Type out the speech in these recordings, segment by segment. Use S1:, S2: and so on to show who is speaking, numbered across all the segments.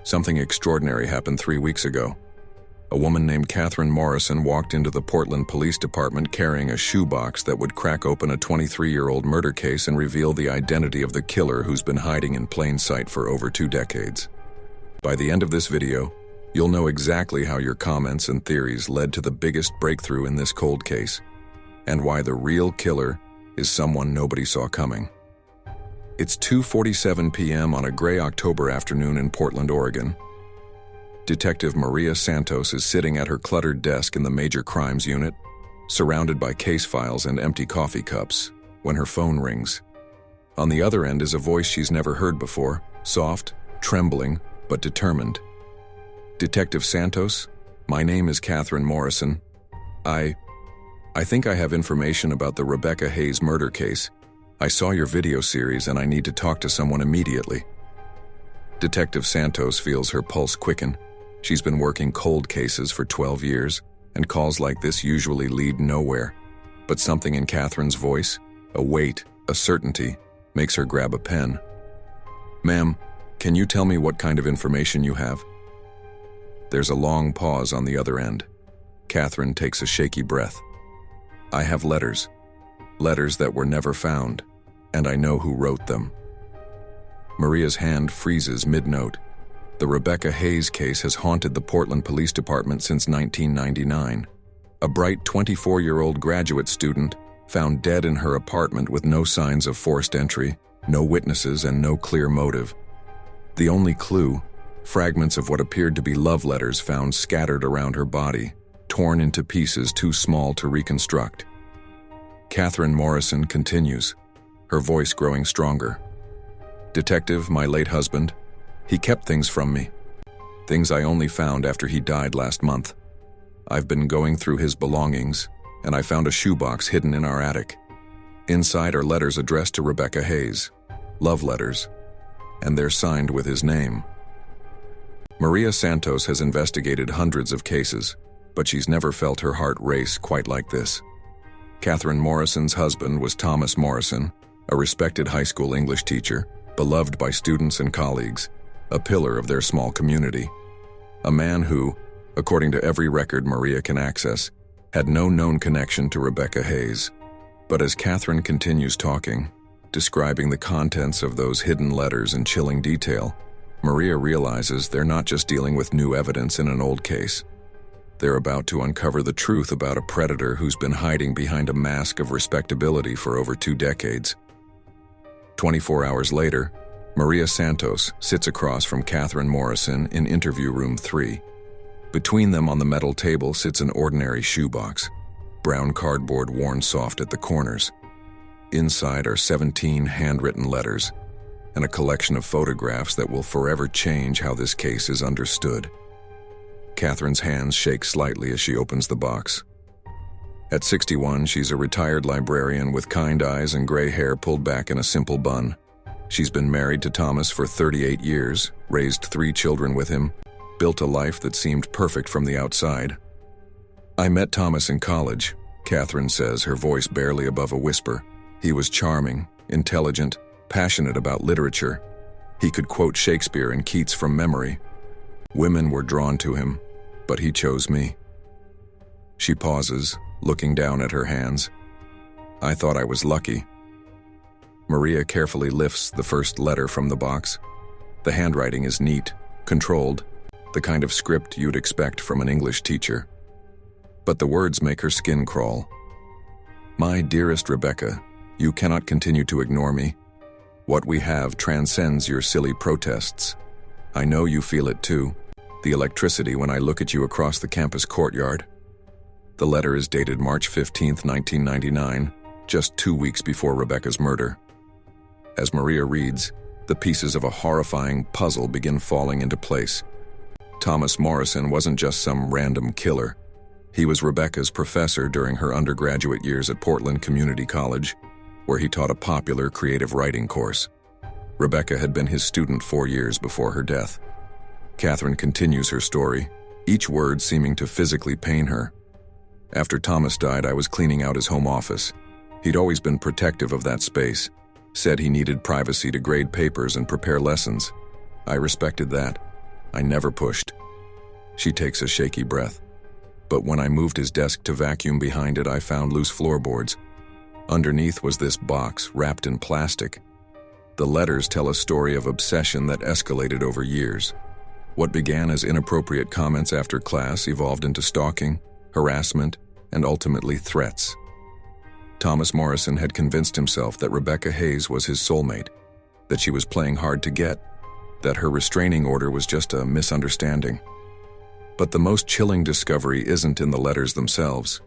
S1: Something extraordinary happened 3 weeks ago. A woman named Catherine Morrison walked into the Portland Police Department carrying a shoebox that would crack open a 23-year-old murder case and reveal the identity of the killer who's been hiding in plain sight for over 2 decades. By the end of this video, you'll know exactly how your comments and theories led to the biggest breakthrough in this cold case, and why the real killer is someone nobody saw coming. It's 2:47 p.m. on a gray October afternoon in Portland, Oregon. Detective Maria Santos is sitting at her cluttered desk in the Major Crimes Unit, surrounded by case files and empty coffee cups, when her phone rings. On the other end is a voice she's never heard before, soft, trembling, but determined. "Detective Santos, my name is Catherine Morrison. I think I have information about the Rebecca Hayes murder case. I saw your video series and I need to talk to someone immediately." Detective Santos feels her pulse quicken. She's been working cold cases for 12 years, and calls like this usually lead nowhere. But something in Catherine's voice, a weight, a certainty, makes her grab a pen. "Ma'am, can you tell me what kind of information you have?" There's a long pause on the other end. Catherine takes a shaky breath. "I have letters. Letters that were never found, and I know who wrote them." Maria's hand freezes mid-note. The Rebecca Hayes case has haunted the Portland Police Department since 1999. A bright 24-year-old graduate student found dead in her apartment with no signs of forced entry, no witnesses, and no clear motive. The only clue, fragments of what appeared to be love letters found scattered around her body, torn into pieces too small to reconstruct. Catherine Morrison continues, her voice growing stronger. "Detective, my late husband, he kept things from me. Things I only found after he died last month. I've been going through his belongings, and I found a shoebox hidden in our attic. Inside are letters addressed to Rebecca Hayes, love letters, and they're signed with his name." Maria Santos has investigated hundreds of cases, but she's never felt her heart race quite like this. Catherine Morrison's husband was Thomas Morrison, a respected high school English teacher, beloved by students and colleagues, a pillar of their small community. A man who, according to every record Maria can access, had no known connection to Rebecca Hayes. But as Catherine continues talking, describing the contents of those hidden letters in chilling detail, Maria realizes they're not just dealing with new evidence in an old case. They're about to uncover the truth about a predator who's been hiding behind a mask of respectability for over 2 decades. 24 hours later, Maria Santos sits across from Catherine Morrison in interview room 3. Between them on the metal table sits an ordinary shoebox, brown cardboard worn soft at the corners. Inside are 17 handwritten letters and a collection of photographs that will forever change how this case is understood. Catherine's hands shake slightly as she opens the box. At 61, she's a retired librarian with kind eyes and gray hair pulled back in a simple bun. She's been married to Thomas for 38 years, raised 3 children with him, built a life that seemed perfect from the outside. "I met Thomas in college," Catherine says, her voice barely above a whisper. "He was charming, intelligent, passionate about literature. He could quote Shakespeare and Keats from memory. Women were drawn to him, but he chose me." She pauses, looking down at her hands. "I thought I was lucky." Maria carefully lifts the first letter from the box. The handwriting is neat, controlled, the kind of script you'd expect from an English teacher. But the words make her skin crawl. "My dearest Rebecca, you cannot continue to ignore me. What we have transcends your silly protests. I know you feel it too, the electricity when I look at you across the campus courtyard." The letter is dated March 15, 1999, just 2 weeks before Rebecca's murder. As Maria reads, the pieces of a horrifying puzzle begin falling into place. Thomas Morrison wasn't just some random killer. He was Rebecca's professor during her undergraduate years at Portland Community College, where he taught a popular creative writing course. Rebecca had been his student 4 years before her death. Catherine continues her story, each word seeming to physically pain her. "After Thomas died, I was cleaning out his home office. He'd always been protective of that space, said he needed privacy to grade papers and prepare lessons. I respected that. I never pushed. She takes a shaky breath. But when I moved his desk to vacuum behind it, I found loose floorboards. Underneath was this box wrapped in plastic. The letters tell a story of obsession that escalated over years. What began as inappropriate comments after class evolved into stalking, harassment, and ultimately threats. Thomas Morrison had convinced himself that Rebecca Hayes was his soulmate, that she was playing hard to get, that her restraining order was just a misunderstanding. But the most chilling discovery isn't in the letters themselves.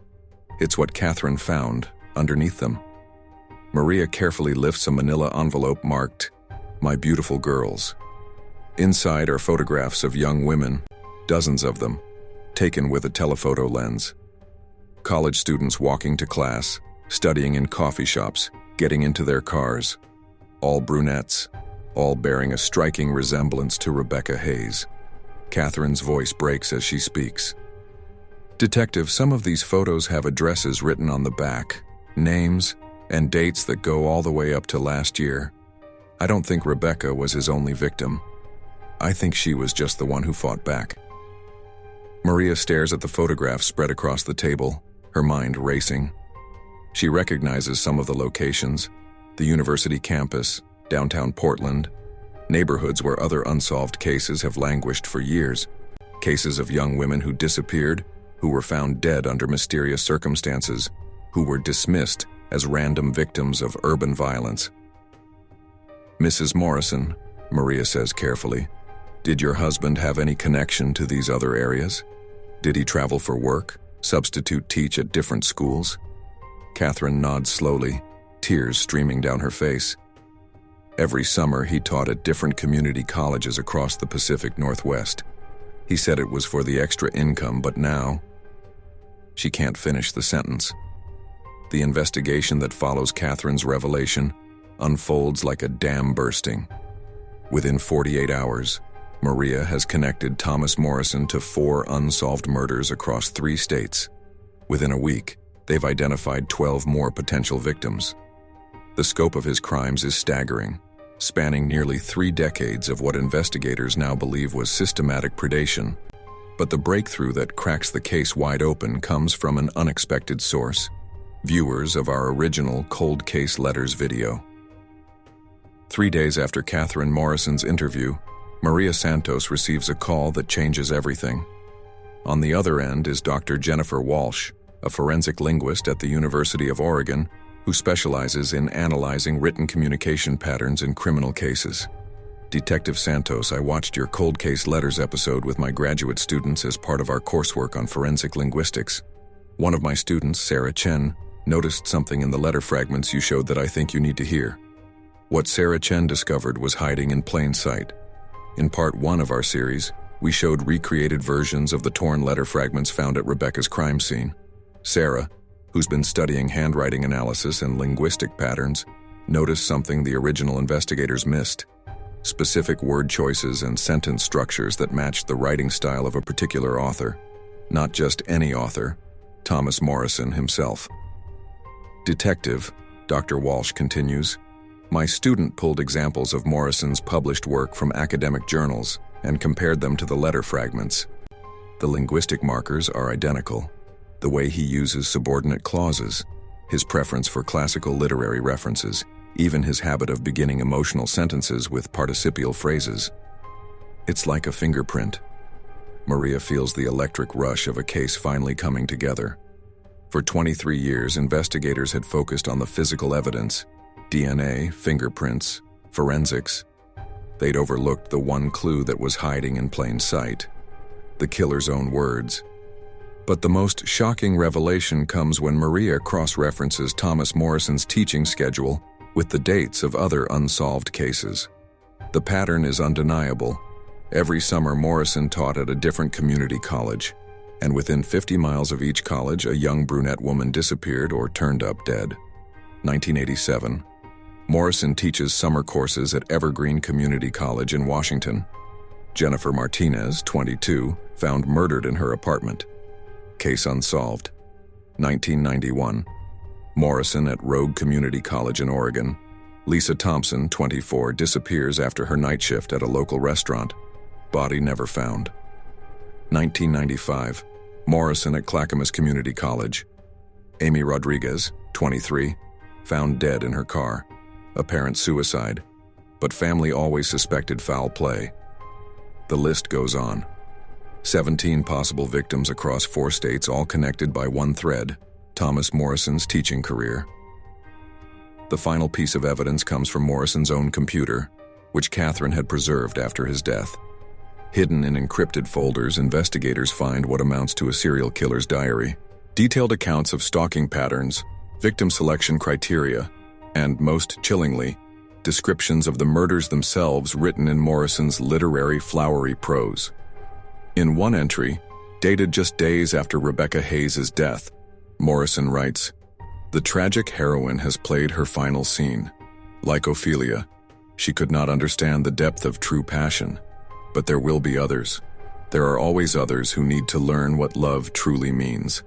S1: It's what Catherine found underneath them. Maria carefully lifts a manila envelope marked, "My beautiful girls." Inside are photographs of young women, dozens of them, taken with a telephoto lens. College students walking to class, studying in coffee shops, getting into their cars. All brunettes, all bearing a striking resemblance to Rebecca Hayes. Catherine's voice breaks as she speaks. "Detective, some of these photos have addresses written on the back, names, and dates that go all the way up to last year. I don't think Rebecca was his only victim. I think she was just the one who fought back." Maria stares at the photographs spread across the table, her mind racing. She recognizes some of the locations: the university campus, downtown Portland, neighborhoods where other unsolved cases have languished for years, cases of young women who disappeared, who were found dead under mysterious circumstances, who were dismissed as random victims of urban violence. "Mrs. Morrison," Maria says carefully, "did your husband have any connection to these other areas? Did he travel for work, substitute teach at different schools?" Catherine nods slowly, tears streaming down her face. "Every summer he taught at different community colleges across the Pacific Northwest. He said it was for the extra income, but now..." She can't finish the sentence. The investigation that follows Catherine's revelation unfolds like a dam bursting. Within 48 hours, Maria has connected Thomas Morrison to 4 unsolved murders across 3 states. Within a week, they've identified 12 more potential victims. The scope of his crimes is staggering, spanning nearly 3 decades of what investigators now believe was systematic predation. But the breakthrough that cracks the case wide open comes from an unexpected source: viewers of our original Cold Case Letters video. 3 days after Catherine Morrison's interview, Maria Santos receives a call that changes everything. On the other end is Dr. Jennifer Walsh, a forensic linguist at the University of Oregon who specializes in analyzing written communication patterns in criminal cases. "Detective Santos, I watched your Cold Case Letters episode with my graduate students as part of our coursework on forensic linguistics. One of my students, Sarah Chen, noticed something in the letter fragments you showed that I think you need to hear." What Sarah Chen discovered was hiding in plain sight. In part 1 of our series, we showed recreated versions of the torn letter fragments found at Rebecca's crime scene. Sarah, who's been studying handwriting analysis and linguistic patterns, noticed something the original investigators missed: specific word choices and sentence structures that matched the writing style of a particular author. Not just any author, Thomas Morrison himself. "Detective," Dr. Walsh continues, "my student pulled examples of Morrison's published work from academic journals and compared them to the letter fragments. The linguistic markers are identical. The way he uses subordinate clauses, his preference for classical literary references, even his habit of beginning emotional sentences with participial phrases. It's like a fingerprint." Maria feels the electric rush of a case finally coming together. For 23 years, investigators had focused on the physical evidence: DNA, fingerprints, forensics. They'd overlooked the one clue that was hiding in plain sight: the killer's own words. But the most shocking revelation comes when Maria cross-references Thomas Morrison's teaching schedule with the dates of other unsolved cases. The pattern is undeniable. Every summer, Morrison taught at a different community college, and within 50 miles of each college, a young brunette woman disappeared or turned up dead. 1987. Morrison teaches summer courses at Evergreen Community College in Washington. Jennifer Martinez, 22, found murdered in her apartment. Case unsolved. 1991. Morrison at Rogue Community College in Oregon. Lisa Thompson, 24, disappears after her night shift at a local restaurant. body never found. 1995, Morrison at Clackamas Community College. Amy Rodriguez, 23, found dead in her car. Apparent suicide, but family always suspected foul play. The list goes on. 17 possible victims across 4 states, all connected by one thread: Thomas Morrison's teaching career. The final piece of evidence comes from Morrison's own computer, which Catherine had preserved after his death. Hidden in encrypted folders, investigators find what amounts to a serial killer's diary. Detailed accounts of stalking patterns, victim selection criteria, and, most chillingly, descriptions of the murders themselves written in Morrison's literary, flowery prose. In one entry, dated just days after Rebecca Hayes' death, Morrison writes, "The tragic heroine has played her final scene. Like Ophelia, she could not understand the depth of true passion, but there will be others. There are always others who need to learn what love truly means."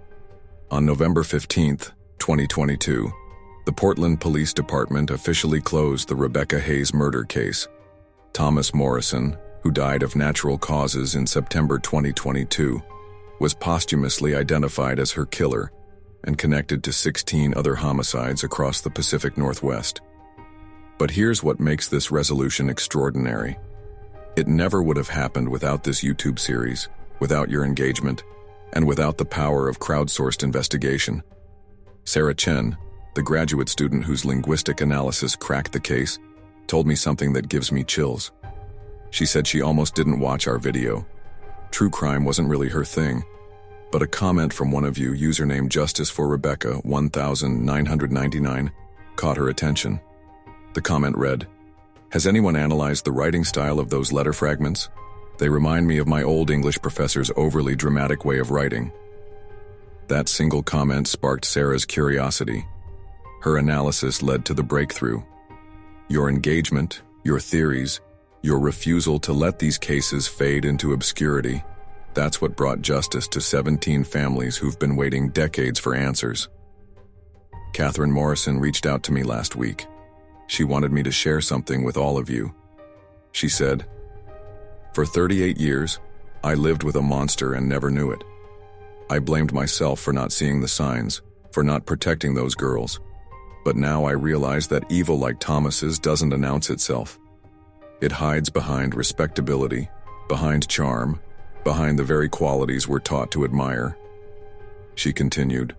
S1: On November 15, 2022, the Portland Police Department officially closed the Rebecca Hayes murder case. Thomas Morrison, who died of natural causes in September 2022, was posthumously identified as her killer and connected to 16 other homicides across the Pacific Northwest. But here's what makes this resolution extraordinary. It never would have happened without this YouTube series, without your engagement, and without the power of crowdsourced investigation. Sarah Chen, the graduate student whose linguistic analysis cracked the case, told me something that gives me chills. She said she almost didn't watch our video. True crime wasn't really her thing, but a comment from one of you, username Justice for Rebecca 1999, caught her attention. The comment read, "Has anyone analyzed the writing style of those letter fragments? They remind me of my old English professor's overly dramatic way of writing." That single comment sparked Sarah's curiosity. Her analysis led to the breakthrough. Your engagement, your theories, your refusal to let these cases fade into obscurity, that's what brought justice to 17 families who've been waiting decades for answers. Catherine Morrison reached out to me last week. She wanted me to share something with all of you. She said, "For 38 years, I lived with a monster and never knew it. I blamed myself for not seeing the signs, for not protecting those girls. But now I realize that evil like Thomas's doesn't announce itself. It hides behind respectability, behind charm, behind the very qualities we're taught to admire." She continued,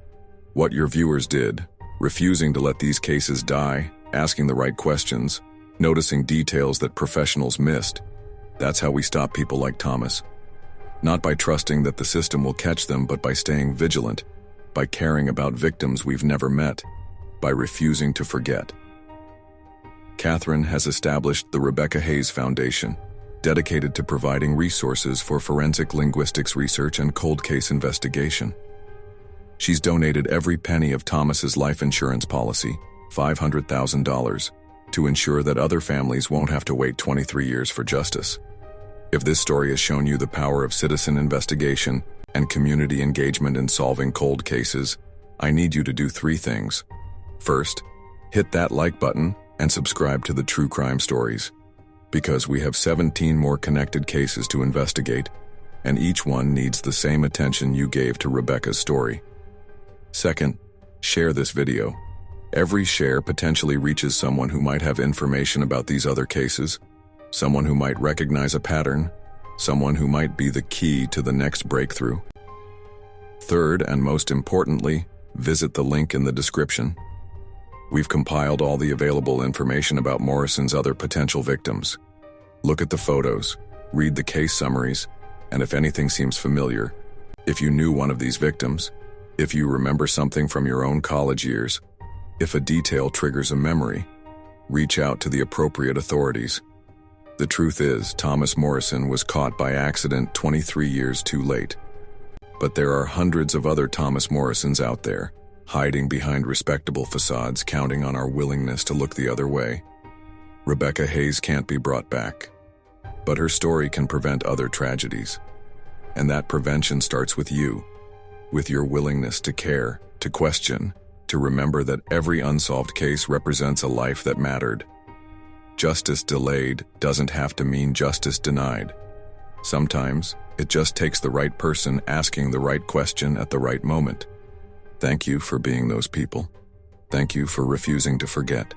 S1: "What your viewers did, refusing to let these cases die, asking the right questions, noticing details that professionals missed, that's how we stop people like Thomas. Not by trusting that the system will catch them, but by staying vigilant, by caring about victims we've never met, by refusing to forget." Catherine has established the Rebecca Hayes Foundation, dedicated to providing resources for forensic linguistics research and cold case investigation. She's donated every penny of Thomas's life insurance policy, $500,000, to ensure that other families won't have to wait 23 years for justice. If this story has shown you the power of citizen investigation and community engagement in solving cold cases, I need you to do 3 things. First, hit that like button and subscribe to the True Crime Stories, because we have 17 more connected cases to investigate, and each one needs the same attention you gave to Rebecca's story. Second, share this video. Every share potentially reaches someone who might have information about these other cases, someone who might recognize a pattern, someone who might be the key to the next breakthrough. Third, and most importantly, visit the link in the description. We've compiled all the available information about Morrison's other potential victims. Look at the photos, read the case summaries, and if anything seems familiar, if you knew one of these victims, if you remember something from your own college years, if a detail triggers a memory, reach out to the appropriate authorities. The truth is, Thomas Morrison was caught by accident 23 years too late. But there are hundreds of other Thomas Morrisons out there, hiding behind respectable facades, counting on our willingness to look the other way. Rebecca Hayes can't be brought back, but her story can prevent other tragedies. And that prevention starts with you, with your willingness to care, to question, to remember that every unsolved case represents a life that mattered. Justice delayed doesn't have to mean justice denied. Sometimes, it just takes the right person asking the right question at the right moment. Thank you for being those people. Thank you for refusing to forget.